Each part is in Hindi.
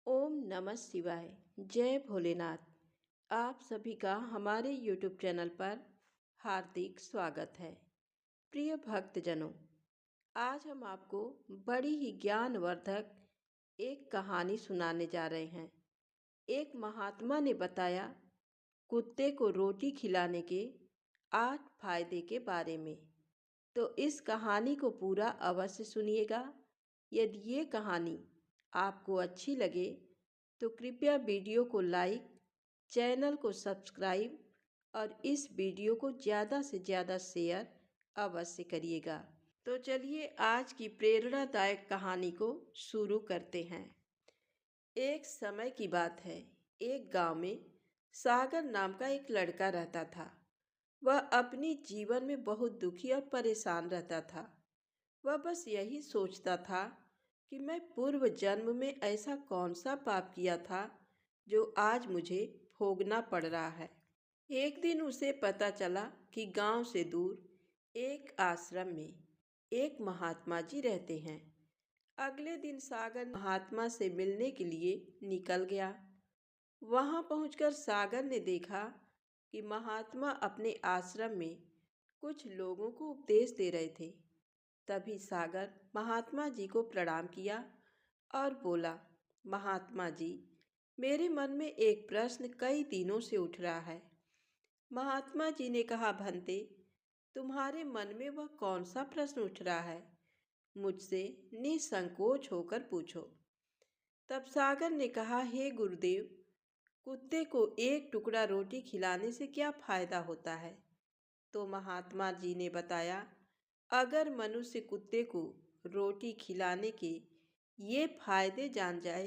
ओम नमः शिवाय। जय भोलेनाथ। आप सभी का हमारे YouTube चैनल पर हार्दिक स्वागत है। प्रिय भक्तजनों, आज हम आपको बड़ी ही ज्ञानवर्धक एक कहानी सुनाने जा रहे हैं। एक महात्मा ने बताया कुत्ते को रोटी खिलाने के 8 फायदे के बारे में। तो इस कहानी को पूरा अवश्य सुनिएगा। यदि ये कहानी आपको अच्छी लगे तो कृपया वीडियो को लाइक, चैनल को सब्सक्राइब और इस वीडियो को ज़्यादा से ज़्यादा शेयर अवश्य करिएगा। तो चलिए आज की प्रेरणादायक कहानी को शुरू करते हैं। एक समय की बात है, एक गांव में सागर नाम का एक लड़का रहता था। वह अपनी जीवन में बहुत दुखी और परेशान रहता था। वह बस यही सोचता था कि मैं पूर्व जन्म में ऐसा कौन सा पाप किया था जो आज मुझे भोगना पड़ रहा है। एक दिन उसे पता चला कि गांव से दूर एक आश्रम में एक महात्मा जी रहते हैं। अगले दिन सागर महात्मा से मिलने के लिए निकल गया। वहां पहुंचकर सागर ने देखा कि महात्मा अपने आश्रम में कुछ लोगों को उपदेश दे रहे थे। तभी सागर महात्मा जी को प्रणाम किया और बोला, महात्मा जी, मेरे मन में एक प्रश्न कई दिनों से उठ रहा है। महात्मा जी ने कहा, भंते, तुम्हारे मन में वह कौन सा प्रश्न उठ रहा है? मुझसे निसंकोच होकर पूछो। तब सागर ने कहा, हे गुरुदेव, कुत्ते को एक टुकड़ा रोटी खिलाने से क्या फायदा होता है? तो महात्मा जी ने बताया, अगर मनुष्य कुत्ते को रोटी खिलाने के ये फायदे जान जाए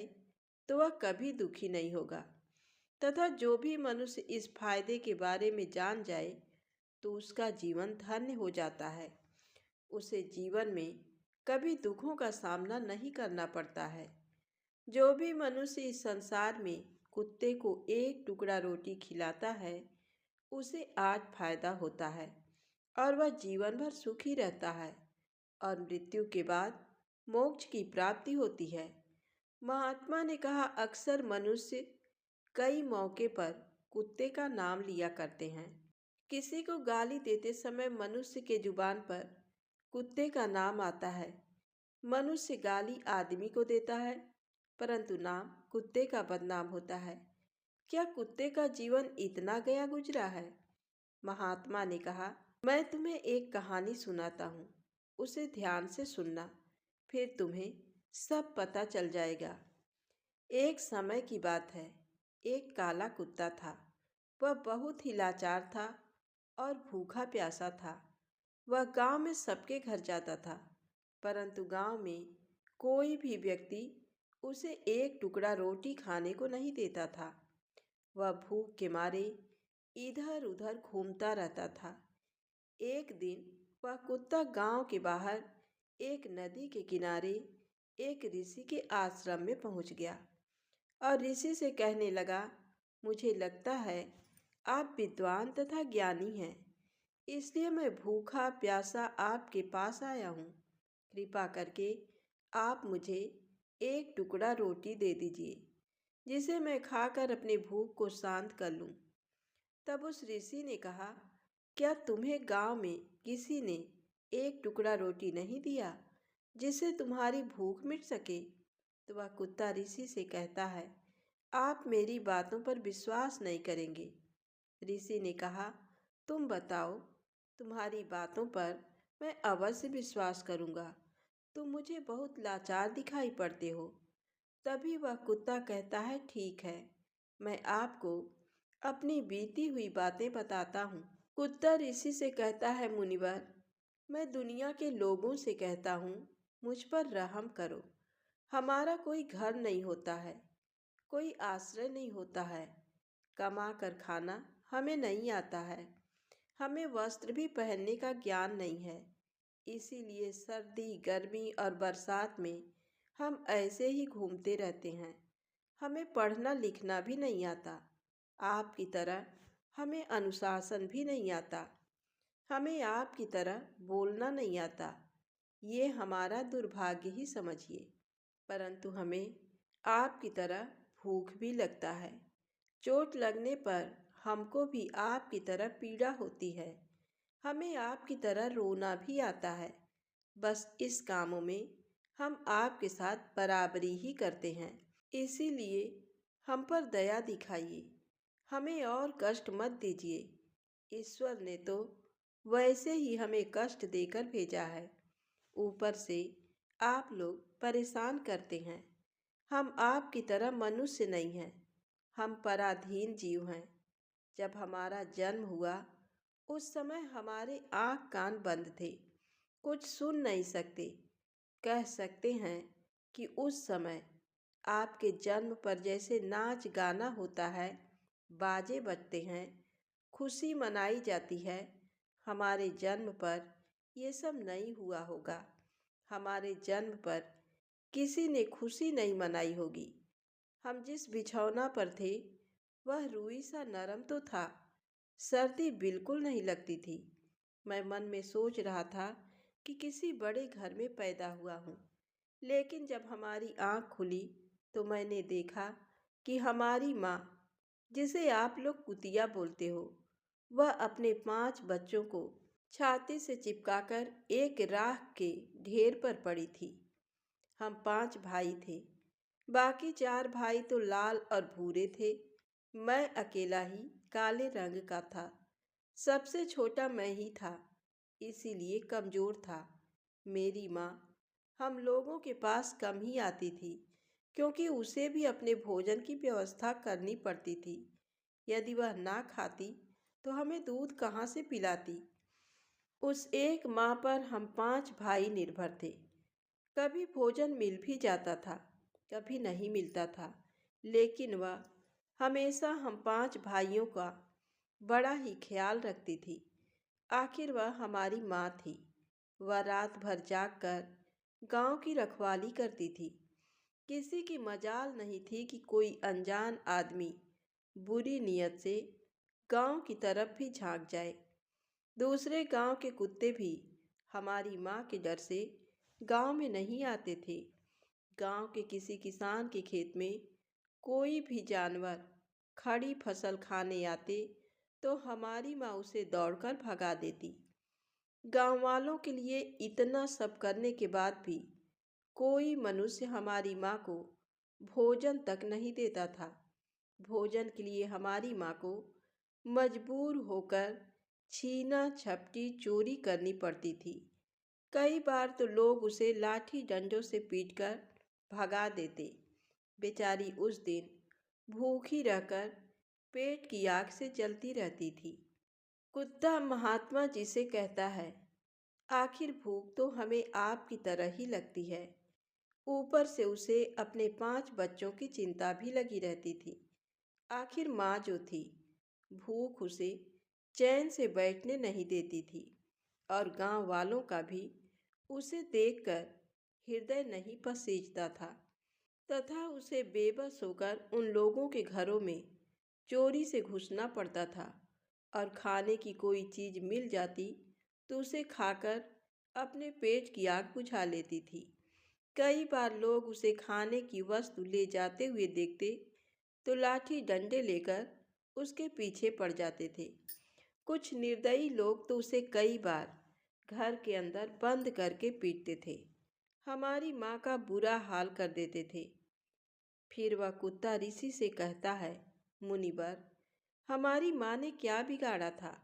तो वह कभी दुखी नहीं होगा, तथा जो भी मनुष्य इस फायदे के बारे में जान जाए तो उसका जीवन धन्य हो जाता है। उसे जीवन में कभी दुखों का सामना नहीं करना पड़ता है। जो भी मनुष्य इस संसार में कुत्ते को एक टुकड़ा रोटी खिलाता है उसे आज फायदा होता है और वह जीवन भर सुखी रहता है और मृत्यु के बाद मोक्ष की प्राप्ति होती है। महात्मा ने कहा, अक्सर मनुष्य कई मौके पर कुत्ते का नाम लिया करते हैं। किसी को गाली देते समय मनुष्य के जुबान पर कुत्ते का नाम आता है। मनुष्य गाली आदमी को देता है परंतु नाम कुत्ते का बदनाम होता है। क्या कुत्ते का जीवन इतना गया गुजरा है? महात्मा ने कहा, मैं तुम्हें एक कहानी सुनाता हूँ, उसे ध्यान से सुनना, फिर तुम्हें सब पता चल जाएगा। एक समय की बात है, एक काला कुत्ता था। वह बहुत ही लाचार था और भूखा प्यासा था। वह गांव में सबके घर जाता था, परंतु गांव में कोई भी व्यक्ति उसे एक टुकड़ा रोटी खाने को नहीं देता था। वह भूख के मारे इधर उधर घूमता रहता था। एक दिन वह कुत्ता गांव के बाहर एक नदी के किनारे एक ऋषि के आश्रम में पहुंच गया और ऋषि से कहने लगा, मुझे लगता है आप विद्वान तथा ज्ञानी हैं, इसलिए मैं भूखा प्यासा आपके पास आया हूँ। कृपा करके आप मुझे एक टुकड़ा रोटी दे दीजिए जिसे मैं खाकर अपनी भूख को शांत कर लूँ। तब उस ऋषि ने कहा, क्या तुम्हें गांव में किसी ने एक टुकड़ा रोटी नहीं दिया जिससे तुम्हारी भूख मिट सके? तो वह कुत्ता ऋषि से कहता है, आप मेरी बातों पर विश्वास नहीं करेंगे। ऋषि ने कहा, तुम बताओ, तुम्हारी बातों पर मैं अवश्य विश्वास करूंगा। तुम मुझे बहुत लाचार दिखाई पड़ते हो। तभी वह कुत्ता कहता है, ठीक है, मैं आपको अपनी बीती हुई बातें बताता हूँ। कुत्ता ऋषि से कहता है, मुनिवर, मैं दुनिया के लोगों से कहता हूँ, मुझ पर रहम करो। हमारा कोई घर नहीं होता है, कोई आश्रय नहीं होता है, कमा कर खाना हमें नहीं आता है, हमें वस्त्र भी पहनने का ज्ञान नहीं है। इसीलिए सर्दी, गर्मी और बरसात में हम ऐसे ही घूमते रहते हैं। हमें पढ़ना लिखना भी नहीं आता। आपकी तरह हमें अनुशासन भी नहीं आता। हमें आपकी तरह बोलना नहीं आता। ये हमारा दुर्भाग्य ही समझिए, परंतु हमें आपकी तरह भूख भी लगता है। चोट लगने पर हमको भी आपकी तरह पीड़ा होती है। हमें आपकी तरह रोना भी आता है। बस इस कामों में हम आपके साथ बराबरी ही करते हैं। इसीलिए हम पर दया दिखाइए, हमें और कष्ट मत दीजिए। ईश्वर ने तो वैसे ही हमें कष्ट देकर भेजा है, ऊपर से आप लोग परेशान करते हैं। हम आपकी तरह मनुष्य नहीं हैं, हम पराधीन जीव हैं। जब हमारा जन्म हुआ उस समय हमारे आँख कान बंद थे, कुछ सुन नहीं सकते। कह सकते हैं कि उस समय आपके जन्म पर जैसे नाच गाना होता है, बाजे बजते हैं, खुशी मनाई जाती है, हमारे जन्म पर ये सब नहीं हुआ होगा। हमारे जन्म पर किसी ने खुशी नहीं मनाई होगी। हम जिस बिछौना पर थे वह रुई सा नरम तो था, सर्दी बिल्कुल नहीं लगती थी। मैं मन में सोच रहा था कि किसी बड़े घर में पैदा हुआ हूँ। लेकिन जब हमारी आँख खुली तो मैंने देखा कि हमारी माँ, जिसे आप लोग कुतिया बोलते हो, वह अपने 5 बच्चों को छाती से चिपकाकर एक राख के ढेर पर पड़ी थी। हम 5 भाई थे, बाकी 4 भाई तो लाल और भूरे थे। मैं अकेला ही काले रंग का था। सबसे छोटा मैं ही था, इसीलिए कमज़ोर था। मेरी माँ हम लोगों के पास कम ही आती थी, क्योंकि उसे भी अपने भोजन की व्यवस्था करनी पड़ती थी। यदि वह ना खाती तो हमें दूध कहाँ से पिलाती। उस एक माँ पर हम 5 भाई निर्भर थे। कभी भोजन मिल भी जाता था, कभी नहीं मिलता था, लेकिन वह हमेशा हम 5 भाइयों का बड़ा ही ख्याल रखती थी। आखिर वह हमारी माँ थी। वह रात भर जागकर गांव की रखवाली करती थी। किसी की मजाल नहीं थी कि कोई अनजान आदमी बुरी नीयत से गांव की तरफ भी झांक जाए। दूसरे गांव के कुत्ते भी हमारी माँ के डर से गांव में नहीं आते थे। गांव के किसी किसान के खेत में कोई भी जानवर खड़ी फसल खाने आते तो हमारी माँ उसे दौड़कर भगा देती। गांव वालों के लिए इतना सब करने के बाद भी कोई मनुष्य हमारी माँ को भोजन तक नहीं देता था। भोजन के लिए हमारी माँ को मजबूर होकर छीना झपटी चोरी करनी पड़ती थी। कई बार तो लोग उसे लाठी डंडों से पीटकर भगा देते। बेचारी उस दिन भूखी रहकर पेट की आग से जलती रहती थी। कुत्ता महात्मा जी से कहता है, आखिर भूख तो हमें आपकी तरह ही लगती है। ऊपर से उसे अपने 5 बच्चों की चिंता भी लगी रहती थी। आखिर माँ जो थी, भूख उसे चैन से बैठने नहीं देती थी और गांव वालों का भी उसे देखकर हृदय नहीं पसीजता था, तथा उसे बेबस होकर उन लोगों के घरों में चोरी से घुसना पड़ता था और खाने की कोई चीज़ मिल जाती तो उसे खाकर अपने पेट की आग बुझा लेती थी। कई बार लोग उसे खाने की वस्तु ले जाते हुए देखते तो लाठी डंडे लेकर उसके पीछे पड़ जाते थे। कुछ निर्दयी लोग तो उसे कई बार घर के अंदर बंद करके पीटते थे, हमारी माँ का बुरा हाल कर देते थे। फिर वह कुत्ता ऋषि से कहता है, मुनिवर, हमारी माँ ने क्या बिगाड़ा था?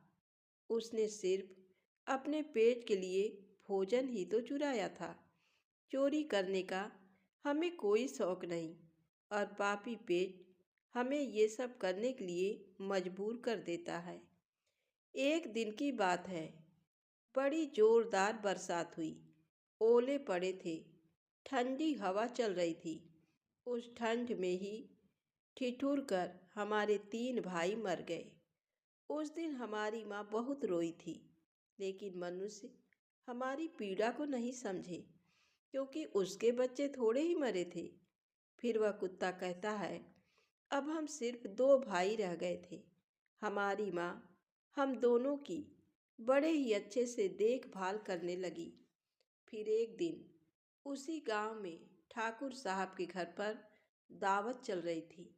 उसने सिर्फ अपने पेट के लिए भोजन ही तो चुराया था। चोरी करने का हमें कोई शौक नहीं और पापी पेट हमें ये सब करने के लिए मजबूर कर देता है। एक दिन की बात है, बड़ी जोरदार बरसात हुई। ओले पड़े थे, ठंडी हवा चल रही थी। उस ठंड में ही ठिठुर कर हमारे 3 भाई मर गए। उस दिन हमारी माँ बहुत रोई थी, लेकिन मनुष्य हमारी पीड़ा को नहीं समझे, क्योंकि उसके बच्चे थोड़े ही मरे थे। फिर वह कुत्ता कहता है, अब हम सिर्फ 2 भाई रह गए थे। हमारी माँ हम दोनों की बड़े ही अच्छे से देखभाल करने लगी। फिर एक दिन उसी गांव में ठाकुर साहब के घर पर दावत चल रही थी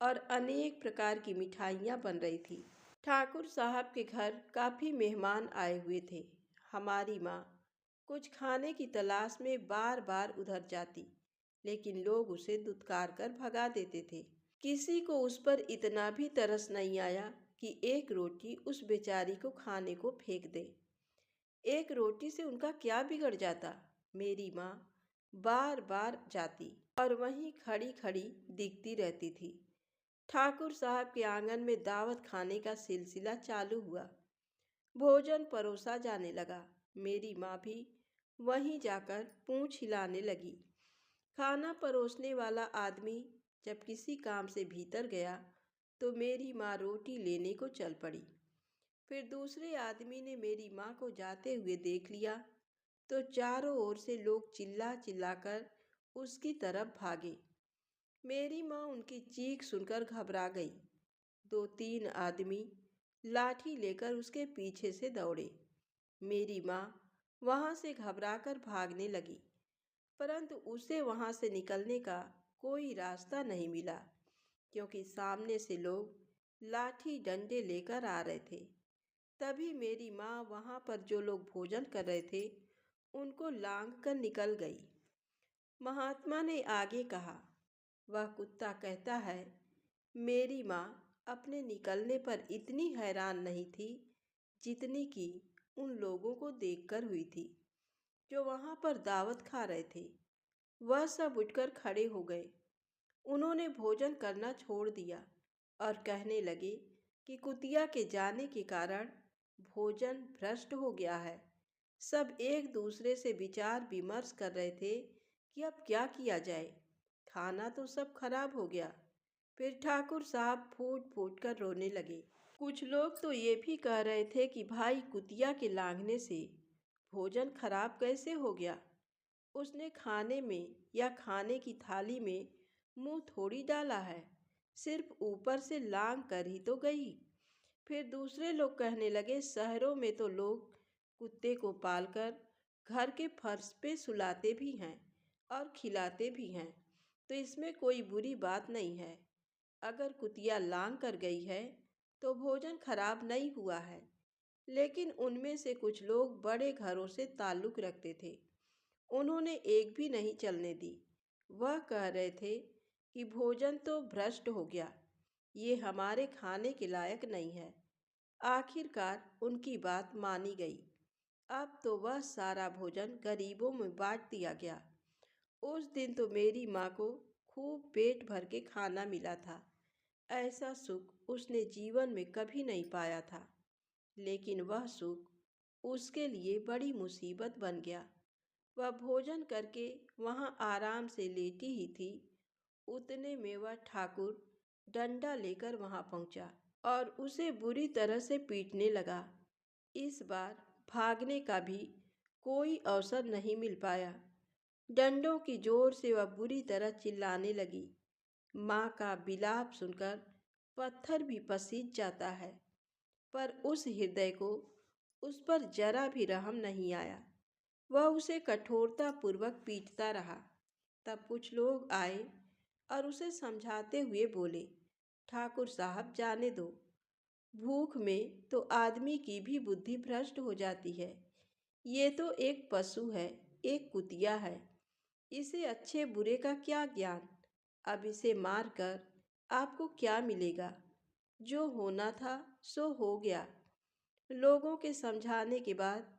और अनेक प्रकार की मिठाइयाँ बन रही थी। ठाकुर साहब के घर काफ़ी मेहमान आए हुए थे। हमारी माँ कुछ खाने की तलाश में बार बार उधर जाती, लेकिन लोग उसे दुत्कार कर भगा देते थे। किसी को उस पर इतना भी तरस नहीं आया कि एक रोटी उस बेचारी को खाने को फेंक दे। एक रोटी से उनका क्या बिगड़ जाता। मेरी माँ बार बार जाती और वहीं खड़ी खड़ी दिखती रहती थी। ठाकुर साहब के आंगन में दावत खाने का सिलसिला चालू हुआ। भोजन परोसा जाने लगा। मेरी माँ भी वहीं जाकर पूंछ हिलाने लगी। खाना परोसने वाला आदमी जब किसी काम से भीतर गया तो मेरी माँ रोटी लेने को चल पड़ी। फिर दूसरे आदमी ने मेरी माँ को जाते हुए देख लिया तो चारों ओर से लोग चिल्ला चिल्लाकर उसकी तरफ भागे। मेरी माँ उनकी चीख सुनकर घबरा गई। दो तीन आदमी लाठी लेकर उसके पीछे से दौड़े। मेरी माँ वहाँ से घबराकर भागने लगी, परंतु उसे वहाँ से निकलने का कोई रास्ता नहीं मिला, क्योंकि सामने से लोग लाठी डंडे लेकर आ रहे थे। तभी मेरी माँ वहाँ पर जो लोग भोजन कर रहे थे उनको लांघ कर निकल गई। महात्मा ने आगे कहा, वह कुत्ता कहता है, मेरी माँ अपने निकलने पर इतनी हैरान नहीं थी जितनी कि उन लोगों को देखकर हुई थी जो वहाँ पर दावत खा रहे थे। वह सब उठकर खड़े हो गए। उन्होंने भोजन करना छोड़ दिया और कहने लगे कि कुतिया के जाने के कारण भोजन भ्रष्ट हो गया है। सब एक दूसरे से विचार विमर्श कर रहे थे कि अब क्या किया जाए। खाना तो सब खराब हो गया। फिर ठाकुर साहब फूट फूट कर रोने लगे। कुछ लोग तो ये भी कह रहे थे कि भाई कुतिया के लांघने से भोजन खराब कैसे हो गया। उसने खाने में या खाने की थाली में मुंह थोड़ी डाला है, सिर्फ ऊपर से लांघ कर ही तो गई। फिर दूसरे लोग कहने लगे, शहरों में तो लोग कुत्ते को पालकर घर के फर्श पे सुलाते भी हैं और खिलाते भी हैं, तो इसमें कोई बुरी बात नहीं है। अगर कुतिया लांघ कर गई है तो भोजन खराब नहीं हुआ है। लेकिन उनमें से कुछ लोग बड़े घरों से ताल्लुक़ रखते थे। उन्होंने एक भी नहीं चलने दी। वह कह रहे थे कि भोजन तो भ्रष्ट हो गया, ये हमारे खाने के लायक नहीं है। आखिरकार उनकी बात मानी गई। अब तो वह सारा भोजन गरीबों में बांट दिया गया। उस दिन तो मेरी माँ को खूब पेट भर के खाना मिला था। ऐसा सुख उसने जीवन में कभी नहीं पाया था। लेकिन वह सुख उसके लिए बड़ी मुसीबत बन गया। वह भोजन करके वहाँ आराम से लेटी ही थी, उतने में वह ठाकुर डंडा लेकर वहाँ पहुँचा और उसे बुरी तरह से पीटने लगा। इस बार भागने का भी कोई अवसर नहीं मिल पाया। डंडों की जोर से वह बुरी तरह चिल्लाने लगी। माँ का विलाप सुनकर पत्थर भी पसीज जाता है, पर उस हृदय को उस पर जरा भी रहम नहीं आया। वह उसे कठोरतापूर्वक पीटता रहा। तब कुछ लोग आए और उसे समझाते हुए बोले, ठाकुर साहब जाने दो, भूख में तो आदमी की भी बुद्धि भ्रष्ट हो जाती है। ये तो एक पशु है, एक कुतिया है, इसे अच्छे बुरे का क्या ज्ञान। अब इसे मारकर आपको क्या मिलेगा। जो होना था सो हो गया। लोगों के समझाने के बाद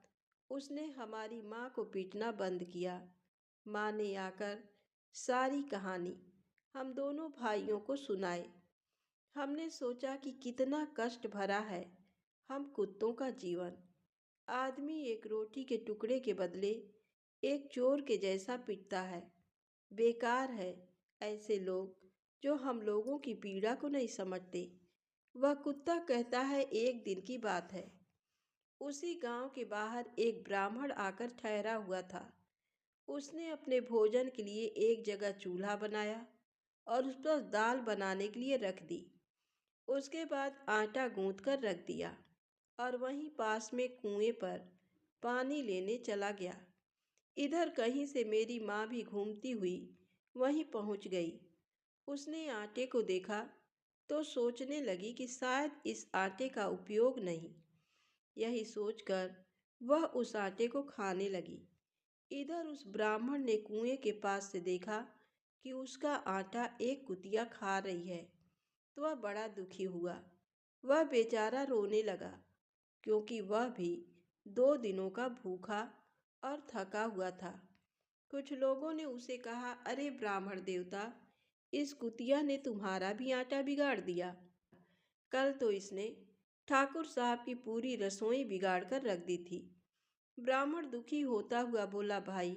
उसने हमारी माँ को पीटना बंद किया। माँ ने आकर सारी कहानी हम दोनों भाइयों को सुनाई। हमने सोचा कि कितना कष्ट भरा है हम कुत्तों का जीवन। आदमी एक रोटी के टुकड़े के बदले एक चोर के जैसा पिटता है। बेकार है ऐसे लोग जो हम लोगों की पीड़ा को नहीं समझते। वह कुत्ता कहता है, एक दिन की बात है, उसी गांव के बाहर एक ब्राह्मण आकर ठहरा हुआ था। उसने अपने भोजन के लिए एक जगह चूल्हा बनाया और उस पर दाल बनाने के लिए रख दी। उसके बाद आटा गूंथ कर रख दिया और वहीं पास में कुएं पर पानी लेने चला गया। इधर कहीं से मेरी माँ भी घूमती हुई वहीं पहुँच गई। उसने आटे को देखा तो सोचने लगी कि शायद इस आटे का उपयोग नहीं। यही सोचकर वह उस आटे को खाने लगी। इधर उस ब्राह्मण ने कुएं के पास से देखा कि उसका आटा एक कुतिया खा रही है, तो वह बड़ा दुखी हुआ। वह बेचारा रोने लगा, क्योंकि वह भी 2 दिनों का भूखा और थका हुआ था। कुछ लोगों ने उसे कहा, अरे ब्राह्मण देवता, इस कुतिया ने तुम्हारा भी आटा बिगाड़ दिया। कल तो इसने ठाकुर साहब की पूरी रसोई बिगाड़ कर रख दी थी। ब्राह्मण दुखी होता हुआ बोला, भाई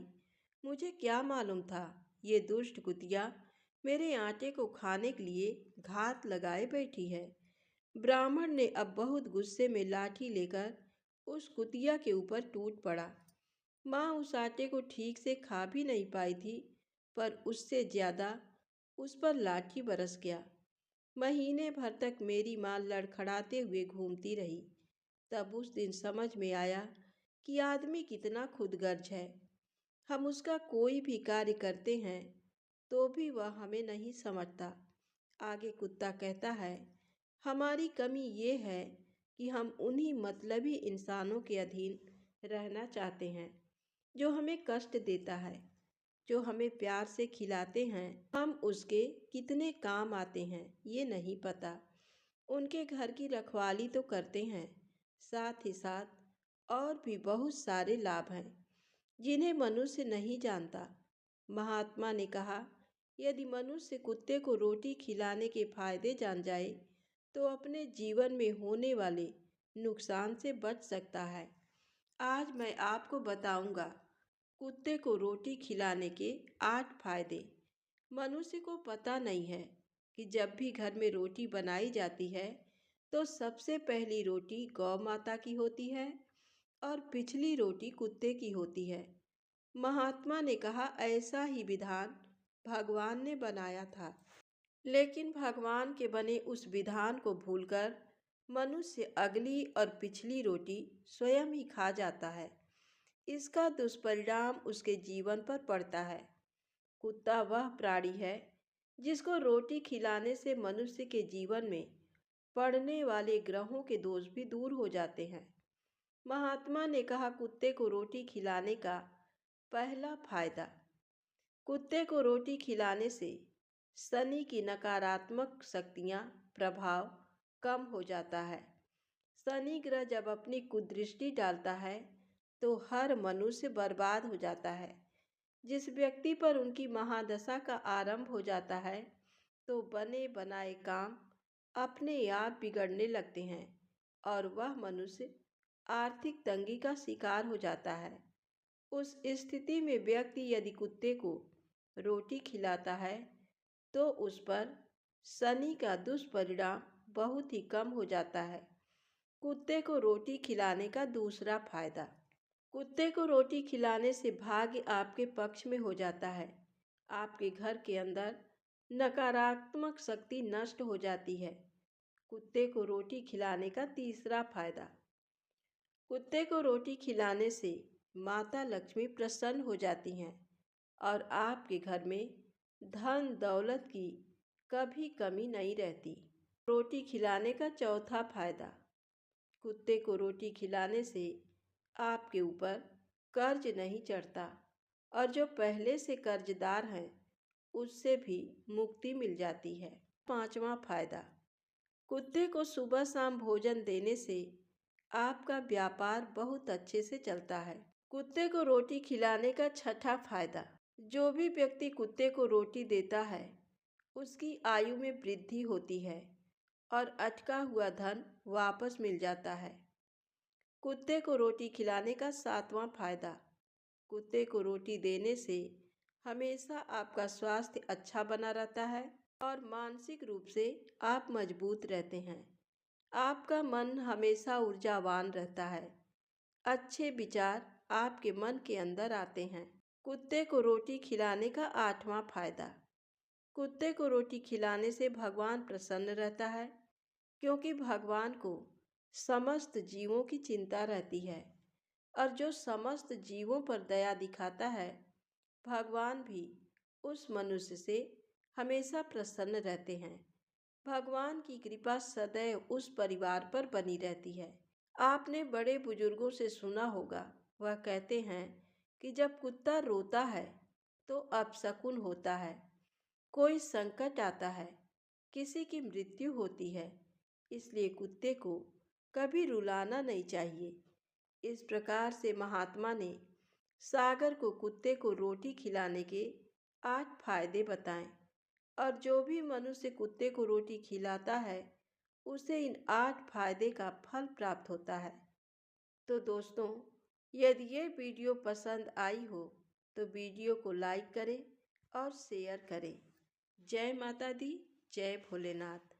मुझे क्या मालूम था ये दुष्ट कुतिया मेरे आटे को खाने के लिए घात लगाए बैठी है। ब्राह्मण ने अब बहुत गुस्से में लाठी लेकर उस कुतिया के ऊपर टूट पड़ा। माँ उस आटे को ठीक से खा भी नहीं पाई थी, पर उससे ज्यादा उस पर लाठी बरस गया। महीने भर तक मेरी माँ लड़खड़ाते हुए घूमती रही। तब उस दिन समझ में आया कि आदमी कितना खुदगर्ज है। हम उसका कोई भी कार्य करते हैं तो भी वह हमें नहीं समझता। आगे कुत्ता कहता है, हमारी कमी ये है कि हम उन्हीं मतलबी इंसानों के अधीन रहना चाहते हैं जो हमें कष्ट देता है। जो हमें प्यार से खिलाते हैं, हम उसके कितने काम आते हैं ये नहीं पता। उनके घर की रखवाली तो करते हैं, साथ ही साथ और भी बहुत सारे लाभ हैं जिन्हें मनुष्य नहीं जानता। महात्मा ने कहा, यदि मनुष्य कुत्ते को रोटी खिलाने के फायदे जान जाए तो अपने जीवन में होने वाले नुकसान से बच सकता है। आज मैं आपको बताऊंगा कुत्ते को रोटी खिलाने के 8 फायदे। मनुष्य को पता नहीं है कि जब भी घर में रोटी बनाई जाती है तो सबसे पहली रोटी गौ माता की होती है और पिछली रोटी कुत्ते की होती है। महात्मा ने कहा, ऐसा ही विधान भगवान ने बनाया था, लेकिन भगवान के बने उस विधान को भूलकर मनुष्य अगली और पिछली रोटी स्वयं ही खा जाता है। इसका दुष्परिणाम उसके जीवन पर पड़ता है। कुत्ता वह प्राणी है जिसको रोटी खिलाने से मनुष्य के जीवन में पड़ने वाले ग्रहों के दोष भी दूर हो जाते हैं। महात्मा ने कहा, कुत्ते को रोटी खिलाने का पहला फायदा। कुत्ते को रोटी खिलाने से शनि की नकारात्मक शक्तियाँ प्रभाव कम हो जाता है। शनि ग्रह जब अपनी कुदृष्टि डालता है तो हर मनुष्य बर्बाद हो जाता है। जिस व्यक्ति पर उनकी महादशा का आरंभ हो जाता है तो बने बनाए काम अपने आप बिगड़ने लगते हैं और वह मनुष्य आर्थिक तंगी का शिकार हो जाता है। उस स्थिति में व्यक्ति यदि कुत्ते को रोटी खिलाता है तो उस पर शनि का दुष्परिणाम बहुत ही कम हो जाता है। कुत्ते को रोटी खिलाने का दूसरा फायदा। कुत्ते को रोटी खिलाने से भाग्य आपके पक्ष में हो जाता है। आपके घर के अंदर नकारात्मक शक्ति नष्ट हो जाती है। कुत्ते को रोटी खिलाने का तीसरा फायदा। कुत्ते को रोटी खिलाने से माता लक्ष्मी प्रसन्न हो जाती हैं और आपके घर में धन दौलत की कभी कमी नहीं रहती। रोटी खिलाने का चौथा फायदा। कुत्ते को रोटी खिलाने से आपके ऊपर कर्ज नहीं चढ़ता और जो पहले से कर्जदार हैं उससे भी मुक्ति मिल जाती है। पांचवा फायदा। कुत्ते को सुबह शाम भोजन देने से आपका व्यापार बहुत अच्छे से चलता है। कुत्ते को रोटी खिलाने का छठा फायदा। जो भी व्यक्ति कुत्ते को रोटी देता है उसकी आयु में वृद्धि होती है और अटका हुआ धन वापस मिल जाता है। कुत्ते को रोटी खिलाने का सातवां फायदा। कुत्ते को रोटी देने से हमेशा आपका स्वास्थ्य अच्छा बना रहता है और मानसिक रूप से आप मजबूत रहते हैं। आपका मन हमेशा ऊर्जावान रहता है। अच्छे विचार आपके मन के अंदर आते हैं। कुत्ते को रोटी खिलाने का आठवां फायदा। कुत्ते को रोटी खिलाने से भगवान प्रसन्न रहता है, क्योंकि भगवान को समस्त जीवों की चिंता रहती है और जो समस्त जीवों पर दया दिखाता है भगवान भी उस मनुष्य से हमेशा प्रसन्न रहते हैं। भगवान की कृपा सदैव उस परिवार पर बनी रहती है। आपने बड़े बुजुर्गों से सुना होगा, वह कहते हैं कि जब कुत्ता रोता है तो अपशकुन होता है, कोई संकट आता है, किसी की मृत्यु होती है। इसलिए कुत्ते को कभी रुलाना नहीं चाहिए। इस प्रकार से महात्मा ने सागर को कुत्ते को रोटी खिलाने के 8 फायदे बताएं, और जो भी मनुष्य कुत्ते को रोटी खिलाता है उसे इन 8 फायदे का फल प्राप्त होता है। तो दोस्तों, यदि ये वीडियो पसंद आई हो तो वीडियो को लाइक करें और शेयर करें। जय माता दी, जय भोलेनाथ।